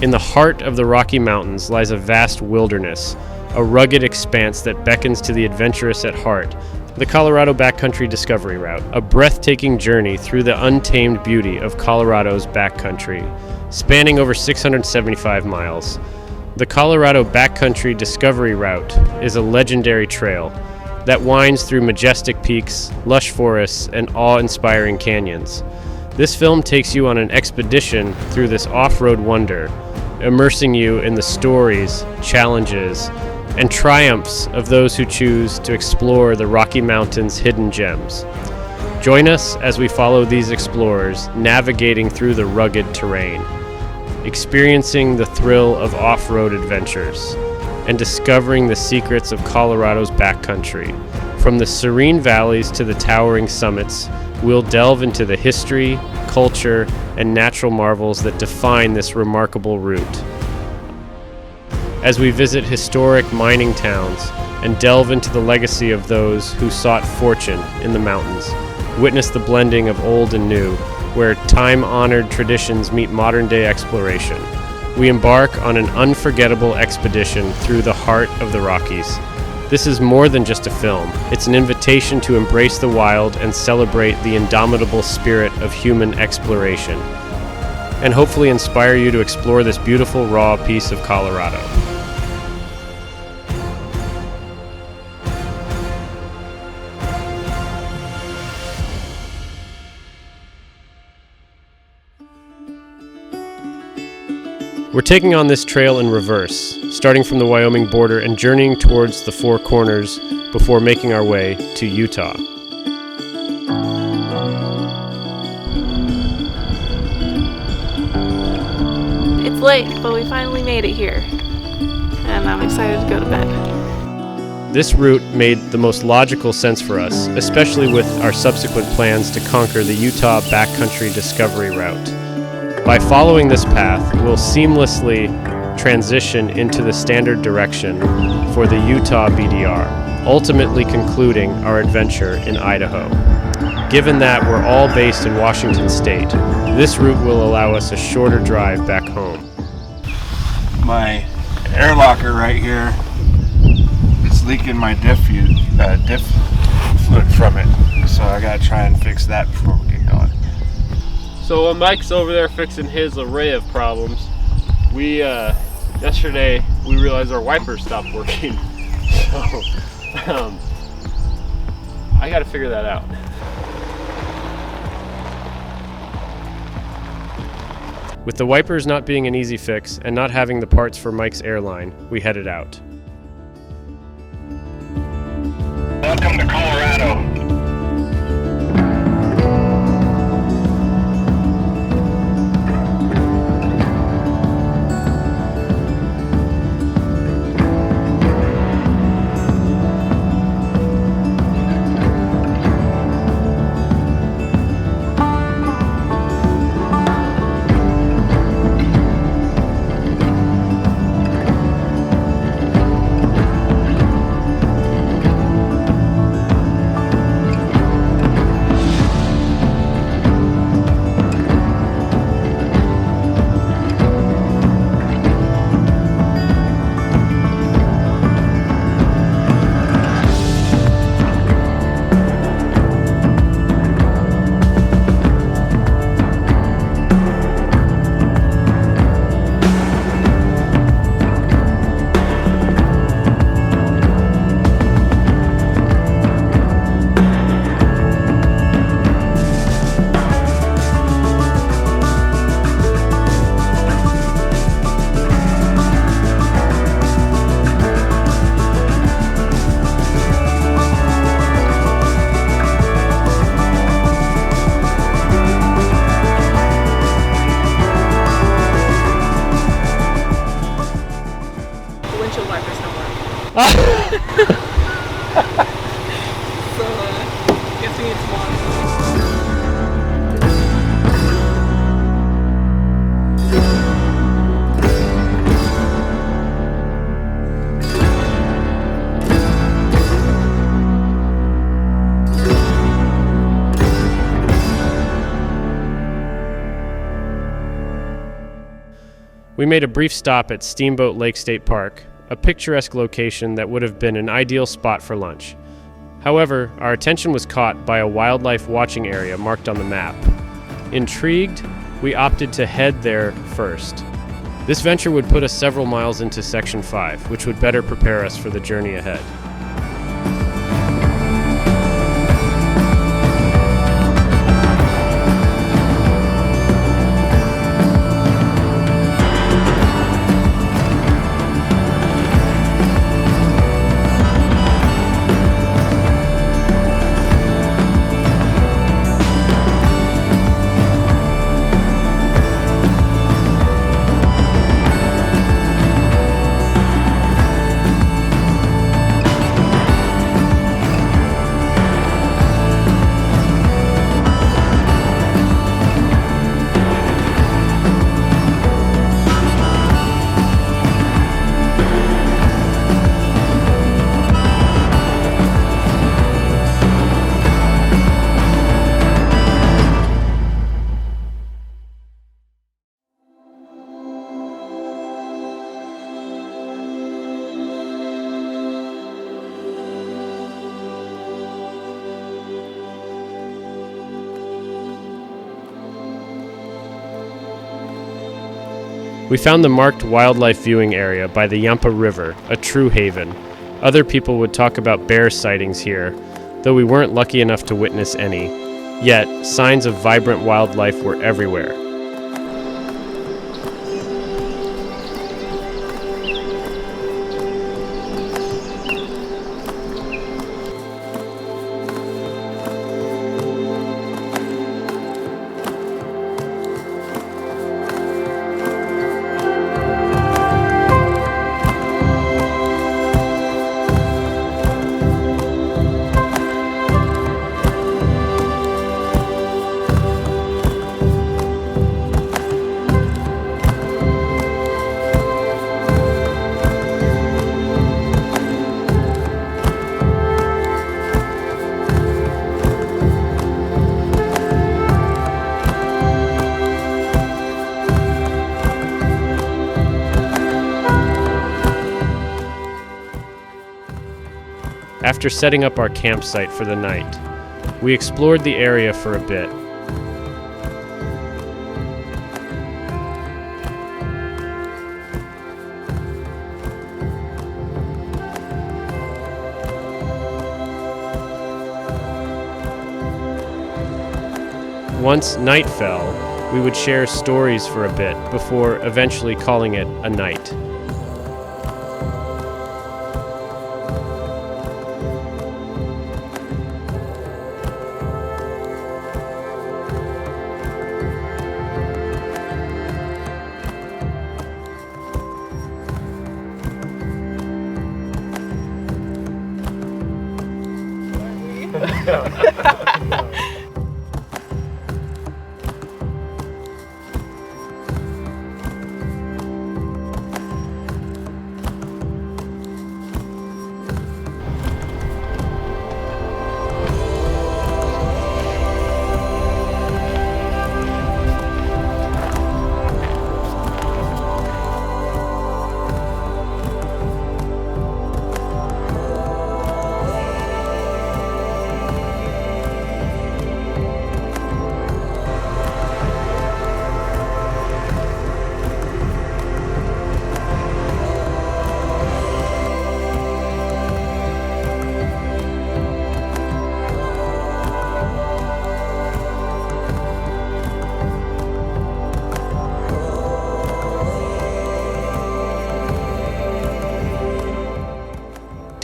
In the heart of the Rocky Mountains lies a vast wilderness, a rugged expanse that beckons to the adventurous at heart. The Colorado Backcountry Discovery Route, a breathtaking journey through the untamed beauty of Colorado's backcountry, spanning over 675 miles. The Colorado Backcountry Discovery Route is a legendary trail that winds through majestic peaks, lush forests, and awe-inspiring canyons. This film takes you on an expedition through this off-road wonder, immersing you in the stories, challenges, and triumphs of those who choose to explore the Rocky Mountains' hidden gems. Join us as we follow these explorers navigating through the rugged terrain, experiencing the thrill of off-road adventures, and discovering the secrets of Colorado's backcountry. From the serene valleys to the towering summits, we'll delve into the history, culture, and natural marvels that define this remarkable route. As we visit historic mining towns and delve into the legacy of those who sought fortune in the mountains, witness the blending of old and new, where time-honored traditions meet modern-day exploration. We embark on an unforgettable expedition through the heart of the Rockies. This is more than just a film. It's an invitation to embrace the wild and celebrate the indomitable spirit of human exploration, and hopefully inspire you to explore this beautiful, raw piece of Colorado. We're taking on this trail in reverse, starting from the Wyoming border and journeying towards the Four Corners before making our way to Utah. It's late, but we finally made it here, and I'm excited to go to bed. This route made the most logical sense for us, especially with our subsequent plans to conquer the Utah Backcountry Discovery Route. By following this path, we'll seamlessly transition into the standard direction for the Utah BDR, ultimately concluding our adventure in Idaho. Given that we're all based in Washington State, this route will allow us a shorter drive back home. My air locker right here, it's leaking my diff fluid from it, so I gotta try and fix that before we get going. So Mike's over there fixing his array of problems. Yesterday we realized our wipers stopped working. So I gotta figure that out. With the wipers not being an easy fix and not having the parts for Mike's airline, we headed out. Welcome to Colorado. Guess we need some water. We made a brief stop at Steamboat Lake State Park, a picturesque location that would have been an ideal spot for lunch. However, our attention was caught by a wildlife watching area marked on the map. Intrigued, we opted to head there first. This venture would put us several miles into Section 5, which would better prepare us for the journey ahead. We found the marked wildlife viewing area by the Yampa River, a true haven. Other people would talk about bear sightings here, though we weren't lucky enough to witness any. Yet, signs of vibrant wildlife were everywhere. After setting up our campsite for the night, we explored the area for a bit. Once night fell, we would share stories for a bit before eventually calling it a night.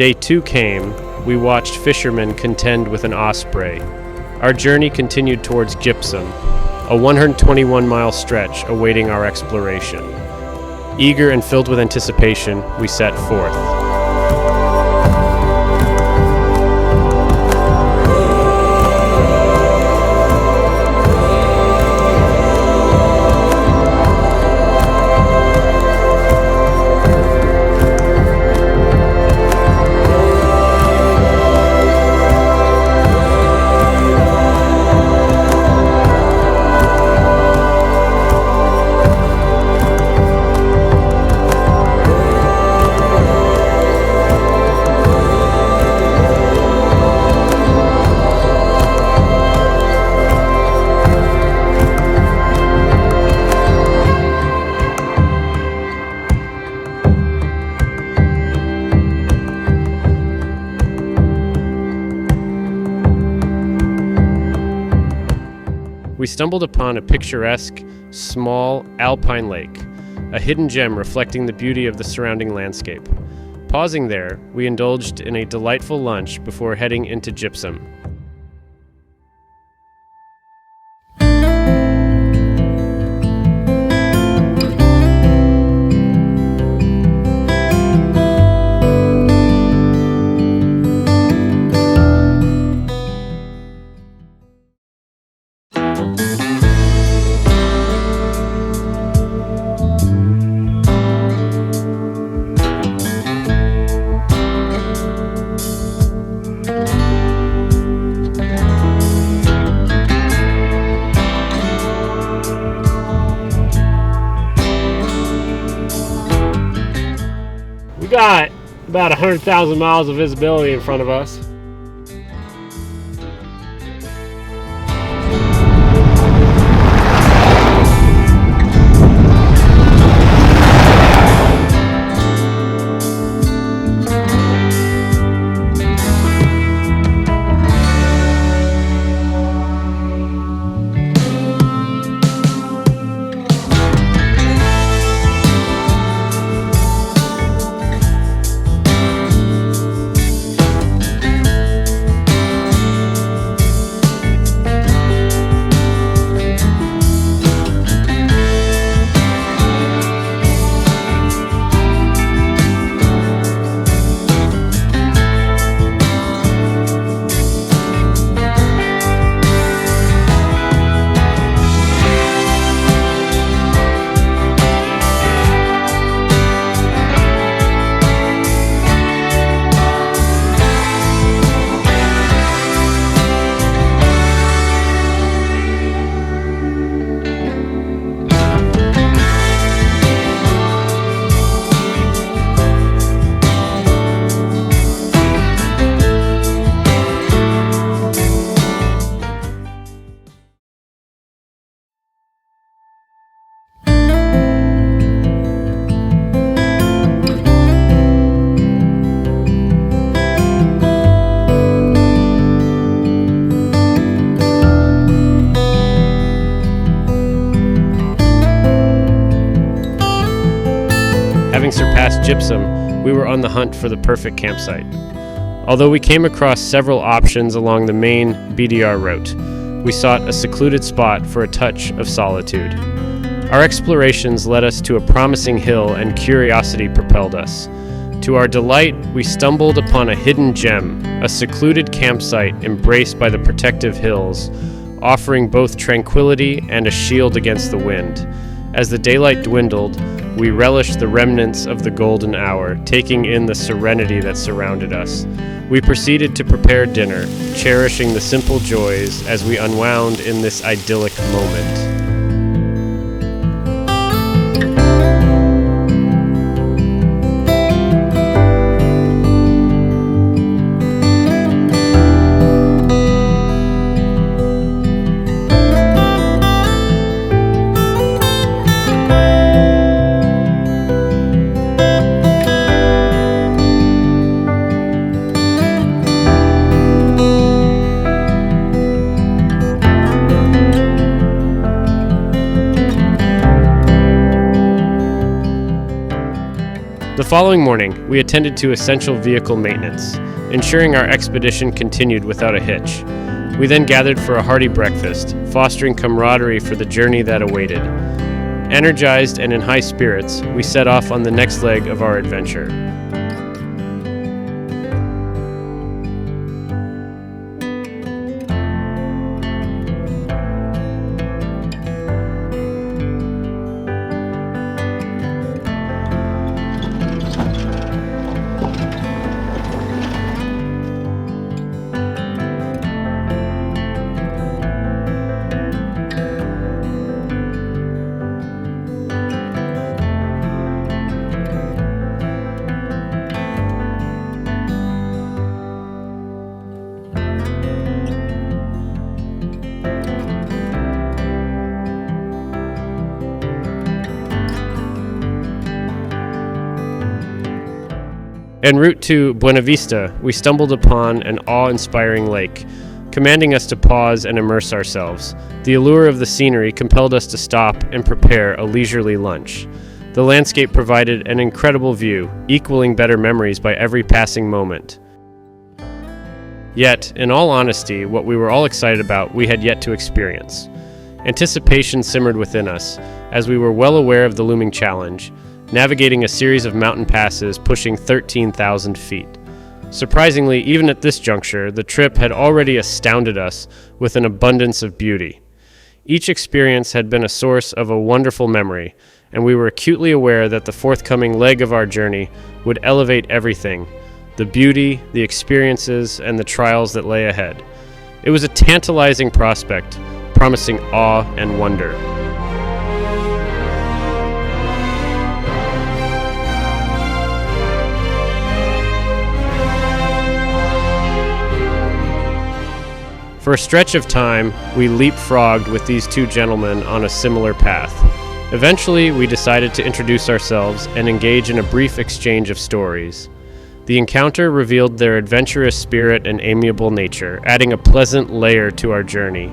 Day 2 came, we watched fishermen contend with an osprey. Our journey continued towards Gypsum, a 121-mile stretch awaiting our exploration. Eager and filled with anticipation, we set forth. we stumbled upon a picturesque, small alpine lake, a hidden gem reflecting the beauty of the surrounding landscape. Pausing there, we indulged in a delightful lunch before heading into Gypsum. Got about 100,000 miles of visibility in front of us. Having surpassed Gypsum, we were on the hunt for the perfect campsite. Although we came across several options along the main BDR route, we sought a secluded spot for a touch of solitude. Our explorations led us to a promising hill, and curiosity propelled us. To our delight, we stumbled upon a hidden gem, a secluded campsite embraced by the protective hills, offering both tranquility and a shield against the wind. As the daylight dwindled, we relished the remnants of the golden hour, taking in the serenity that surrounded us. We proceeded to prepare dinner, cherishing the simple joys as we unwound in this idyllic moment. The following morning, we attended to essential vehicle maintenance, ensuring our expedition continued without a hitch. We then gathered for a hearty breakfast, fostering camaraderie for the journey that awaited. Energized and in high spirits, we set off on the next leg of our adventure. En route to Buena Vista, we stumbled upon an awe-inspiring lake, commanding us to pause and immerse ourselves. The allure of the scenery compelled us to stop and prepare a leisurely lunch. The landscape provided an incredible view, equaling better memories by every passing moment. Yet, in all honesty, what we were all excited about we had yet to experience. Anticipation simmered within us, as we were well aware of the looming challenge, navigating a series of mountain passes pushing 13,000 feet. Surprisingly, even at this juncture, the trip had already astounded us with an abundance of beauty. Each experience had been a source of a wonderful memory, and we were acutely aware that the forthcoming leg of our journey would elevate everything: the beauty, the experiences, and the trials that lay ahead. It was a tantalizing prospect, promising awe and wonder. For a stretch of time, we leapfrogged with these two gentlemen on a similar path. Eventually, we decided to introduce ourselves and engage in a brief exchange of stories. The encounter revealed their adventurous spirit and amiable nature, adding a pleasant layer to our journey.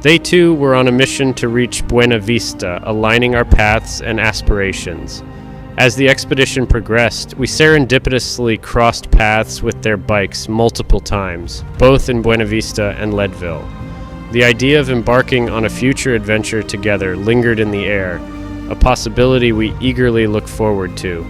They too were on a mission to reach Buena Vista, aligning our paths and aspirations. As the expedition progressed, we serendipitously crossed paths with their bikes multiple times, both in Buena Vista and Leadville. The idea of embarking on a future adventure together lingered in the air, a possibility we eagerly look forward to.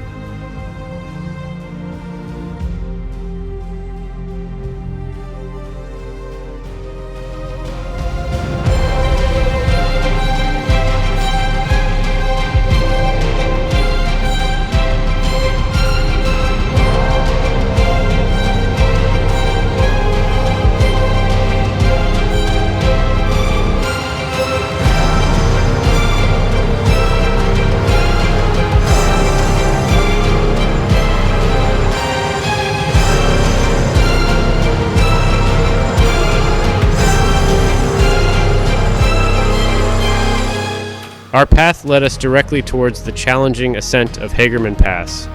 Our path led us directly towards the challenging ascent of Hagerman Pass.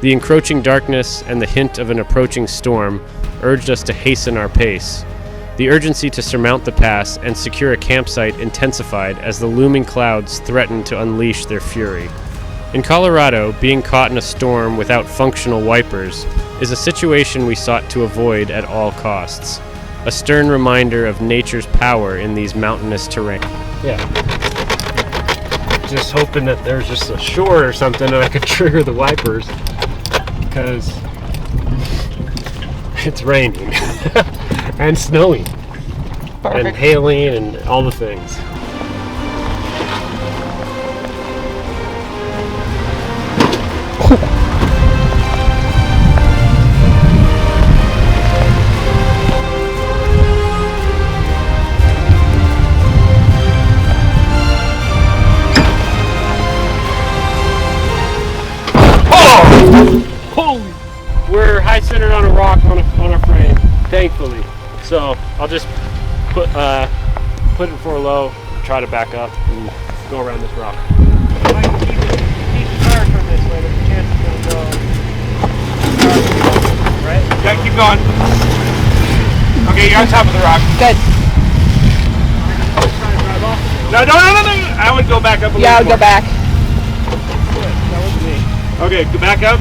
The encroaching darkness and the hint of an approaching storm urged us to hasten our pace. The urgency to surmount the pass and secure a campsite intensified as the looming clouds threatened to unleash their fury. In Colorado, being caught in a storm without functional wipers is a situation we sought to avoid at all costs. A stern reminder of nature's power in these mountainous terrain. Yeah. Just hoping that there's just a shore or something and I could trigger the wipers, because it's raining and snowing. Perfect. And hailing and all the things. Holy! We're high centered on a rock on a frame, thankfully. So I'll just put it for a low, try to back up and go around this rock. If I can keep the car from this way, there's a chance it's gonna go. Right? Yeah, keep going. Okay, you're on top of the rock. Good. No. I would go back up a little. Yeah, I'll go back. That was me. Okay, go back up.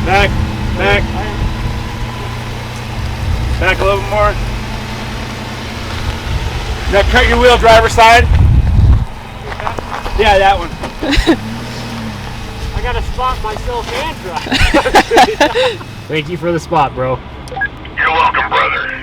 Back. Back a little more. Now cut your wheel, driver's side. Yeah, that one. I gotta spot myself and drive. Thank you for the spot, bro. You're welcome, brother.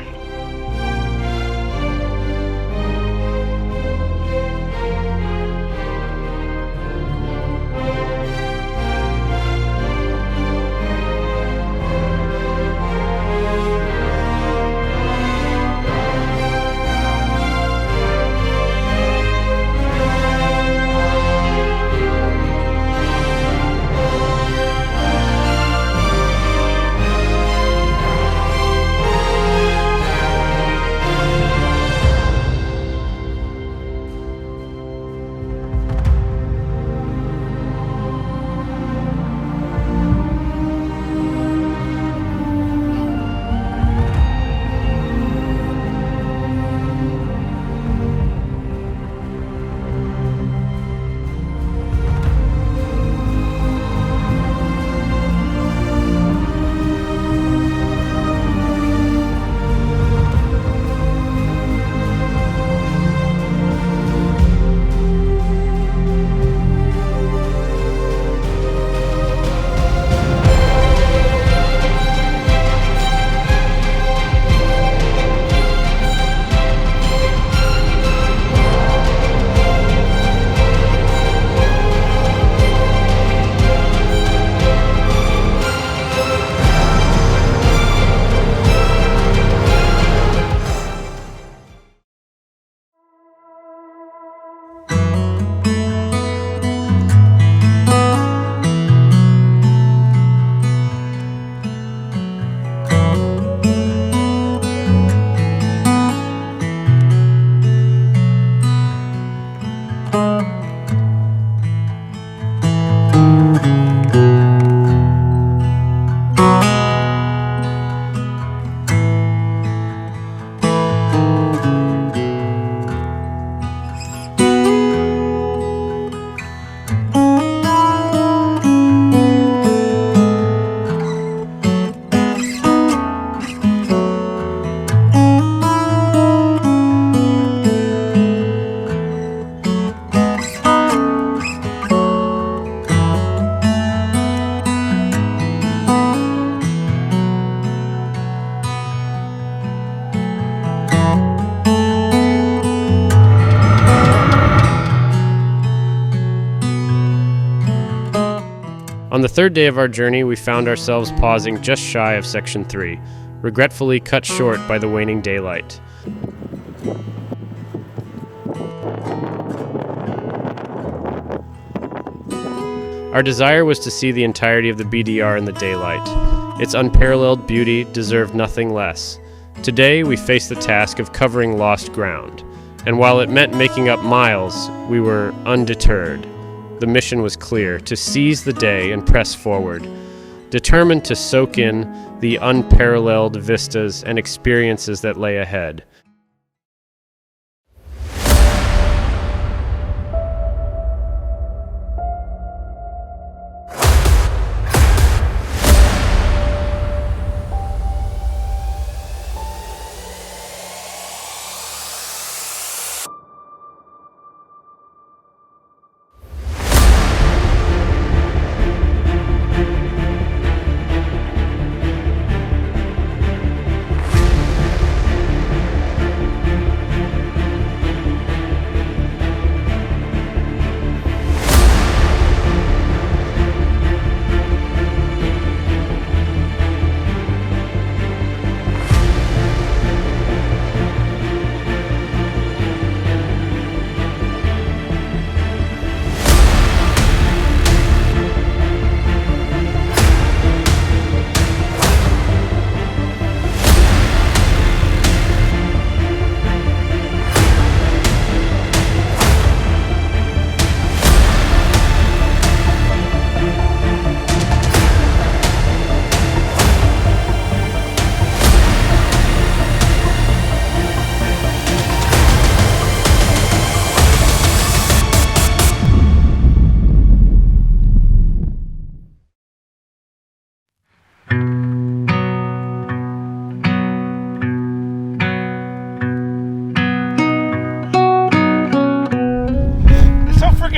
On the third day of our journey, we found ourselves pausing just shy of Section 3, regretfully cut short by the waning daylight. Our desire was to see the entirety of the BDR in the daylight. Its unparalleled beauty deserved nothing less. Today, we faced the task of covering lost ground, and while it meant making up miles, we were undeterred. The mission was clear: to seize the day and press forward, determined to soak in the unparalleled vistas and experiences that lay ahead.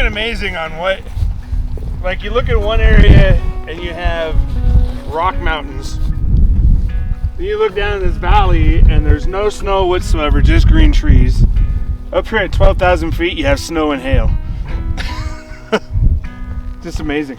Amazing on what, like, you look at one area and you have rock mountains, then you look down in this valley and there's no snow whatsoever, just green trees. Up here at 12,000 feet you have snow and hail. Just amazing.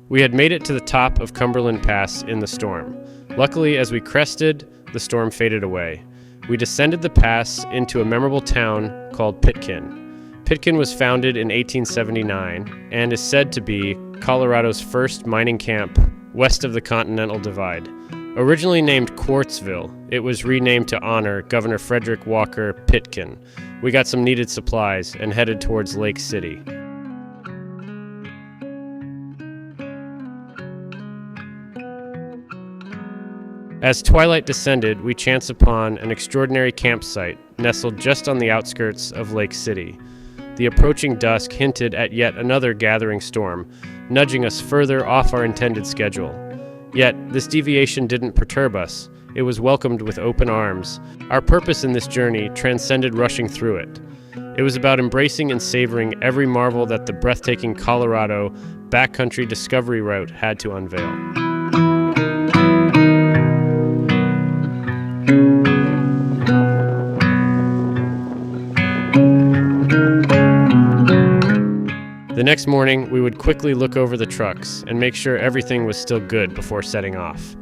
We had made it to the top of Cumberland Pass in the storm. Luckily, as we crested, the storm faded away. We descended the pass into a memorable town called Pitkin. Pitkin was founded in 1879 and is said to be Colorado's first mining camp west of the Continental Divide. Originally named Quartzville, it was renamed to honor Governor Frederick Walker Pitkin. We got some needed supplies and headed towards Lake City. As twilight descended, we chanced upon an extraordinary campsite nestled just on the outskirts of Lake City. The approaching dusk hinted at yet another gathering storm, nudging us further off our intended schedule. Yet, this deviation didn't perturb us. It was welcomed with open arms. Our purpose in this journey transcended rushing through it. It was about embracing and savoring every marvel that the breathtaking Colorado Backcountry Discovery Route had to unveil. The next morning, we would quickly look over the trucks and make sure everything was still good before setting off.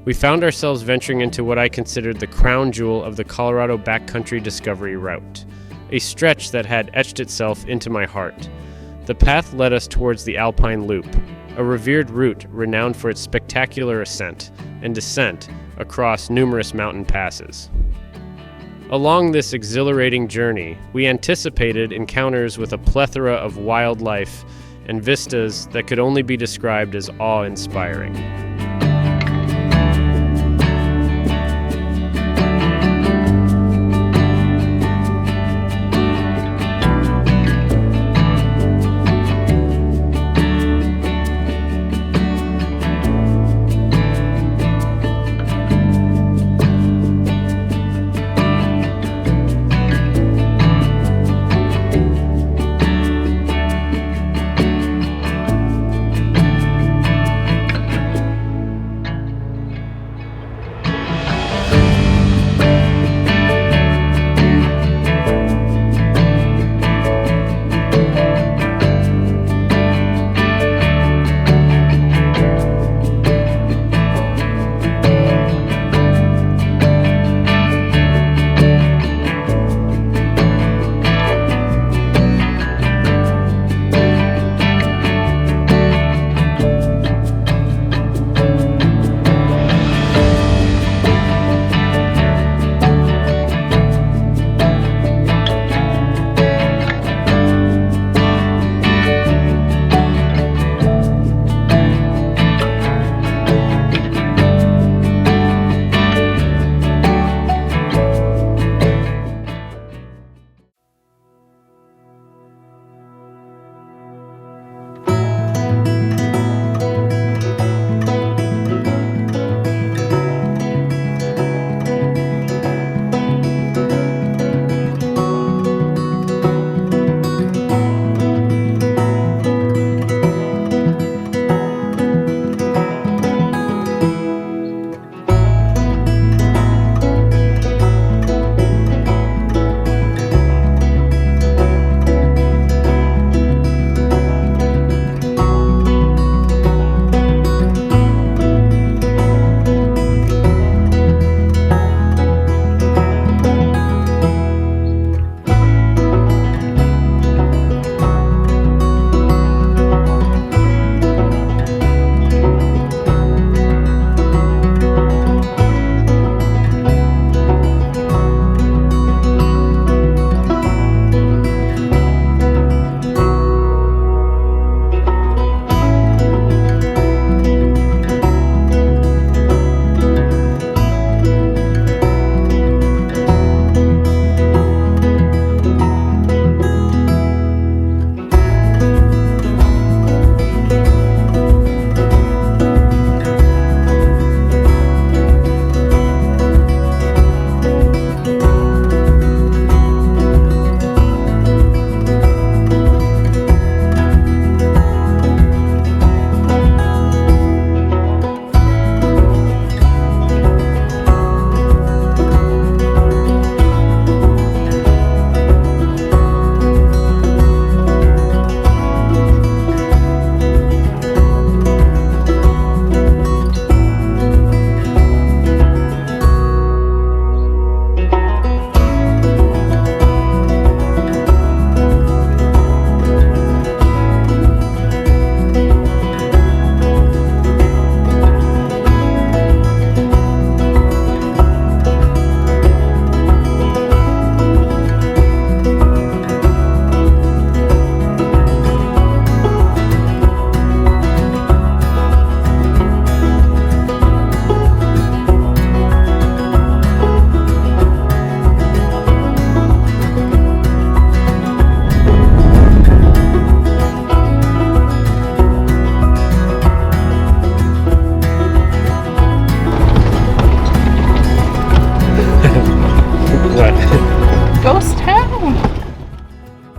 we found ourselves venturing into what I considered the crown jewel of the Colorado Backcountry Discovery Route, a stretch that had etched itself into my heart. The path led us towards the Alpine Loop, a revered route renowned for its spectacular ascent and descent across numerous mountain passes. Along this exhilarating journey, we anticipated encounters with a plethora of wildlife and vistas that could only be described as awe-inspiring.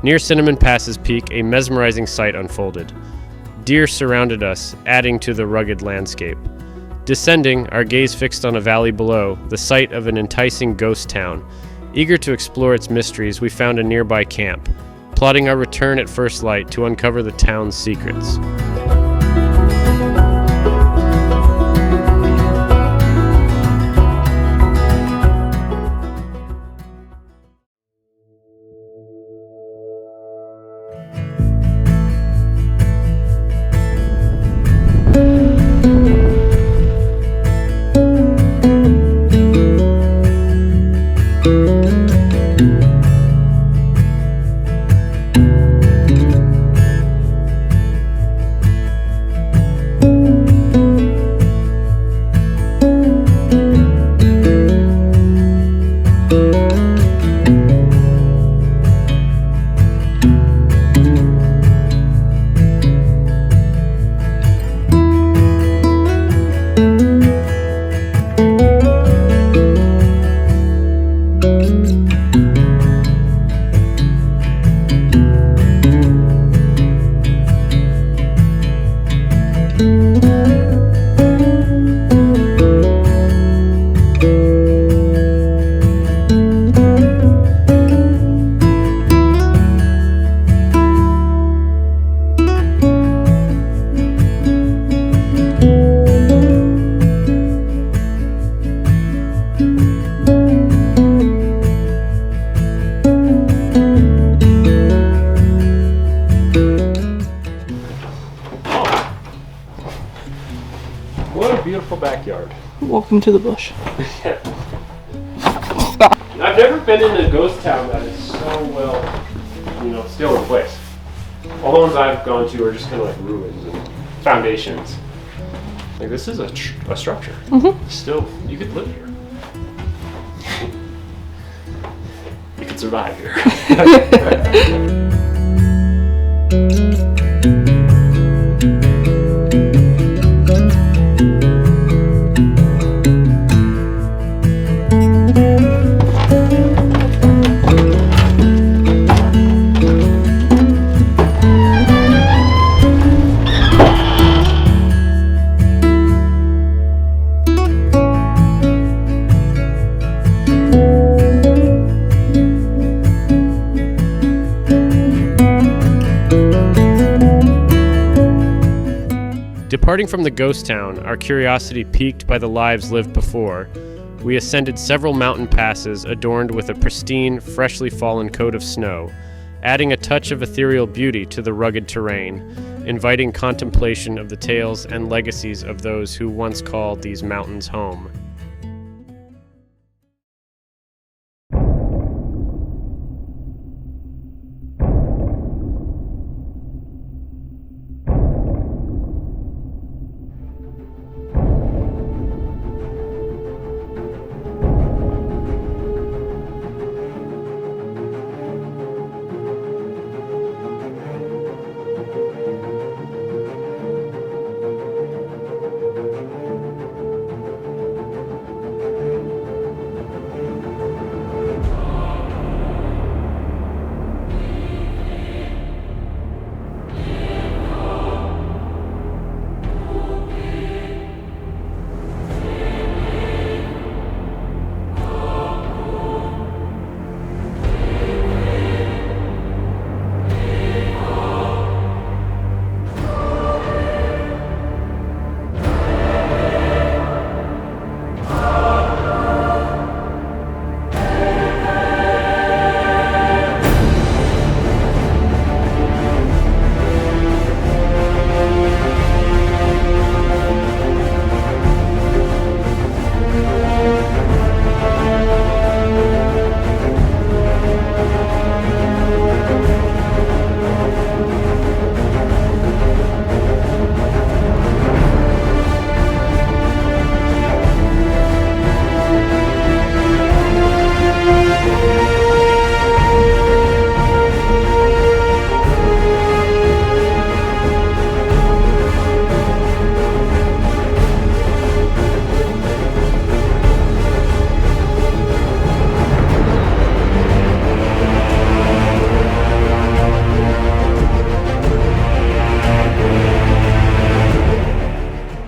Near Cinnamon Pass's peak, a mesmerizing sight unfolded. Deer surrounded us, adding to the rugged landscape. Descending, our gaze fixed on a valley below, the site of an enticing ghost town. Eager to explore its mysteries, we found a nearby camp, plotting our return at first light to uncover the town's secrets. beautiful backyard. Welcome to the bush. I've never been in a ghost town that is so well, still in place. All the ones I've gone to are just kind of like ruins and foundations. Like this is a structure. Still, you could live here. You could survive here. Departing from the ghost town, our curiosity piqued by the lives lived before, we ascended several mountain passes adorned with a pristine, freshly fallen coat of snow, adding a touch of ethereal beauty to the rugged terrain, inviting contemplation of the tales and legacies of those who once called these mountains home.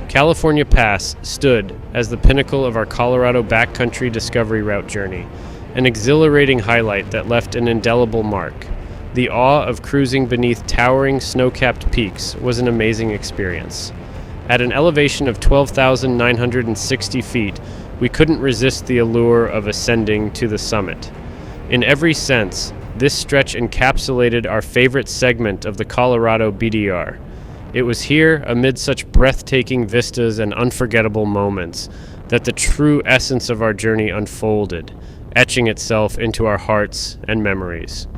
California Pass stood as the pinnacle of our Colorado Backcountry Discovery Route journey, an exhilarating highlight that left an indelible mark. The awe of cruising beneath towering snow-capped peaks was an amazing experience. At an elevation of 12,960 feet, we couldn't resist the allure of ascending to the summit. In every sense, this stretch encapsulated our favorite segment of the Colorado BDR. It was here, amid such breathtaking vistas and unforgettable moments, that the true essence of our journey unfolded, etching itself into our hearts and memories.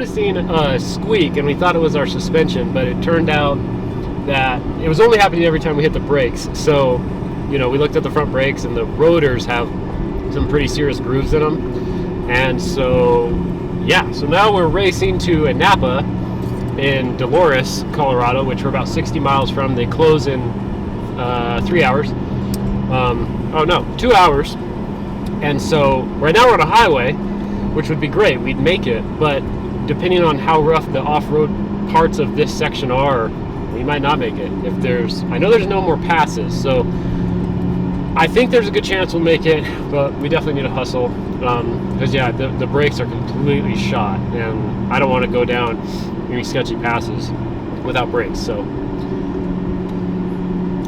noticing a squeak, and we thought it was our suspension, but it turned out that it was only happening every time we hit the brakes. So, we looked at the front brakes, and the rotors have some pretty serious grooves in them. And so now we're racing to a Napa in Dolores, Colorado, which we're about 60 miles from. They close in 3 hours. 2 hours. And so right now we're on a highway, which would be great. We'd make it, but depending on how rough the off-road parts of this section are, we might not make it. I know there's no more passes, so I think there's a good chance we'll make it, but we definitely need to hustle, because the brakes are completely shot, and I don't want to go down any sketchy passes without brakes, so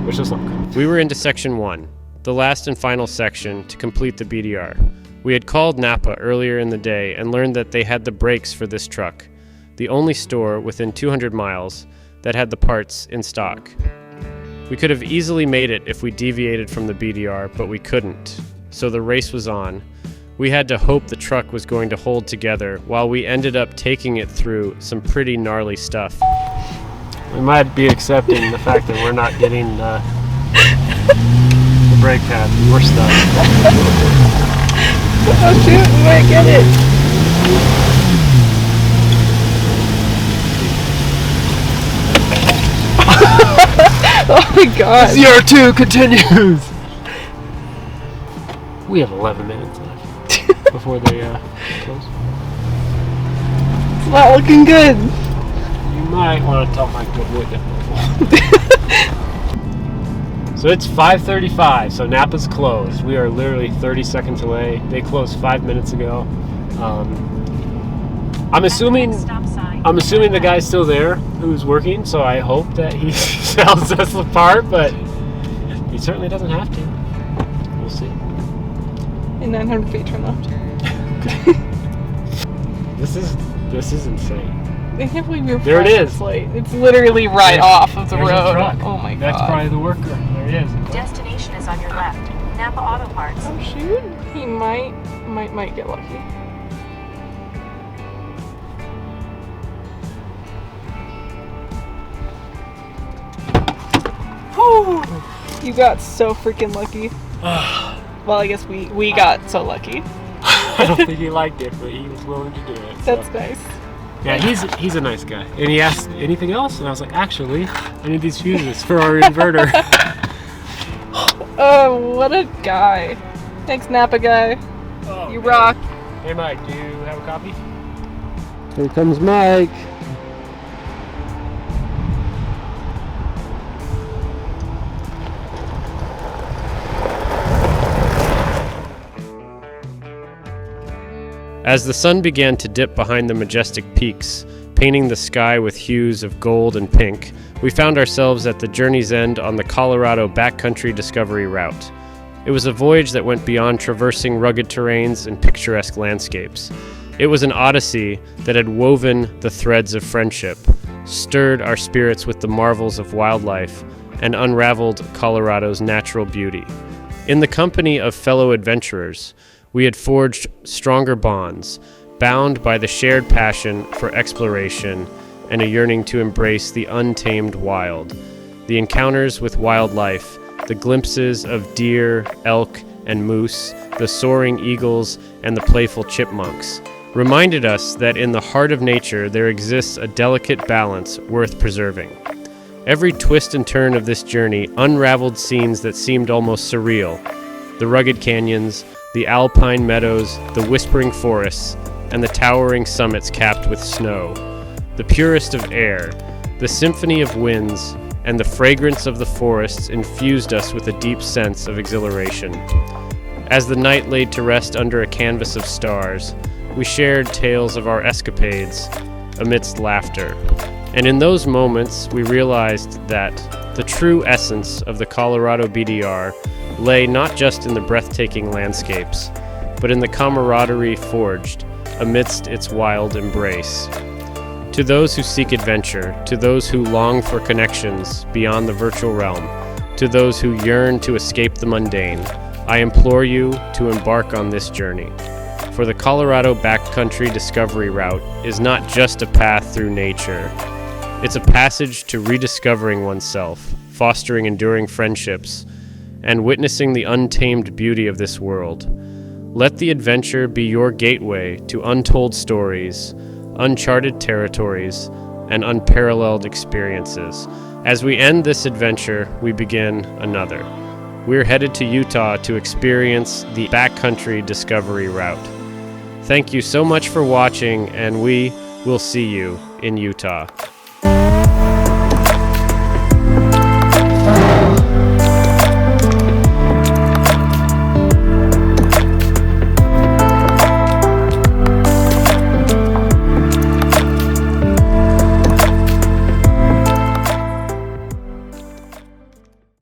wish us luck. We were into Section 1, the last and final section to complete the BDR. We had called Napa earlier in the day and learned that they had the brakes for this truck, the only store within 200 miles that had the parts in stock. We could have easily made it if we deviated from the BDR, but we couldn't, so the race was on. We had to hope the truck was going to hold together while we ended up taking it through some pretty gnarly stuff. We might be accepting the fact that we're not getting the brake pad. We're stuck. Oh shoot, we might get it. Oh my god. ZR2 continues! We have 11 minutes left before they close. It's not looking good. You might want to tell my good wood that. So it's 5:35, so Napa's closed. We are literally 30 seconds away. They closed 5 minutes ago. I'm assuming the guy's still there who's working, so I hope that he sells us the part, but he certainly doesn't have to. We'll see. And 900 feet turn left. This is insane. I can't believe you're there. It is. It's literally right off of the There's road. A truck. Oh my god. That's probably the worker. There he is. Destination is on your left. Napa Auto Parts. Oh shoot. He might get lucky. Whew. You got so freaking lucky. Well, I guess we got so lucky. I don't think he liked it, but he was willing to do it. That's nice. Yeah, he's a nice guy. And he asked anything else, and I was like, actually, I need these fuses for our inverter. Oh, what a guy. Thanks, Napa guy. Oh, you rock. Hey, Mike, do you have a copy? Here comes Mike. As the sun began to dip behind the majestic peaks, painting the sky with hues of gold and pink, we found ourselves at the journey's end on the Colorado Backcountry Discovery Route. It was a voyage that went beyond traversing rugged terrains and picturesque landscapes. It was an odyssey that had woven the threads of friendship, stirred our spirits with the marvels of wildlife, and unraveled Colorado's natural beauty. In the company of fellow adventurers, we had forged stronger bonds, bound by the shared passion for exploration and a yearning to embrace the untamed wild. The encounters with wildlife, the glimpses of deer, elk, and moose, the soaring eagles, and the playful chipmunks, reminded us that in the heart of nature there exists a delicate balance worth preserving. Every twist and turn of this journey unraveled scenes that seemed almost surreal. The rugged canyons, the alpine meadows, the whispering forests, and the towering summits capped with snow. The purest of air, the symphony of winds, and the fragrance of the forests infused us with a deep sense of exhilaration. As the night laid to rest under a canvas of stars, we shared tales of our escapades amidst laughter. And in those moments, we realized that the true essence of the Colorado BDR lay not just in the breathtaking landscapes, but in the camaraderie forged amidst its wild embrace. To those who seek adventure, to those who long for connections beyond the virtual realm, to those who yearn to escape the mundane, I implore you to embark on this journey. For the Colorado Backcountry Discovery Route is not just a path through nature. It's a passage to rediscovering oneself, fostering enduring friendships, and witnessing the untamed beauty of this world. Let the adventure be your gateway to untold stories, uncharted territories, and unparalleled experiences. As we end this adventure, we begin another. We're headed to Utah to experience the Backcountry Discovery Route. Thank you so much for watching, and we will see you in Utah.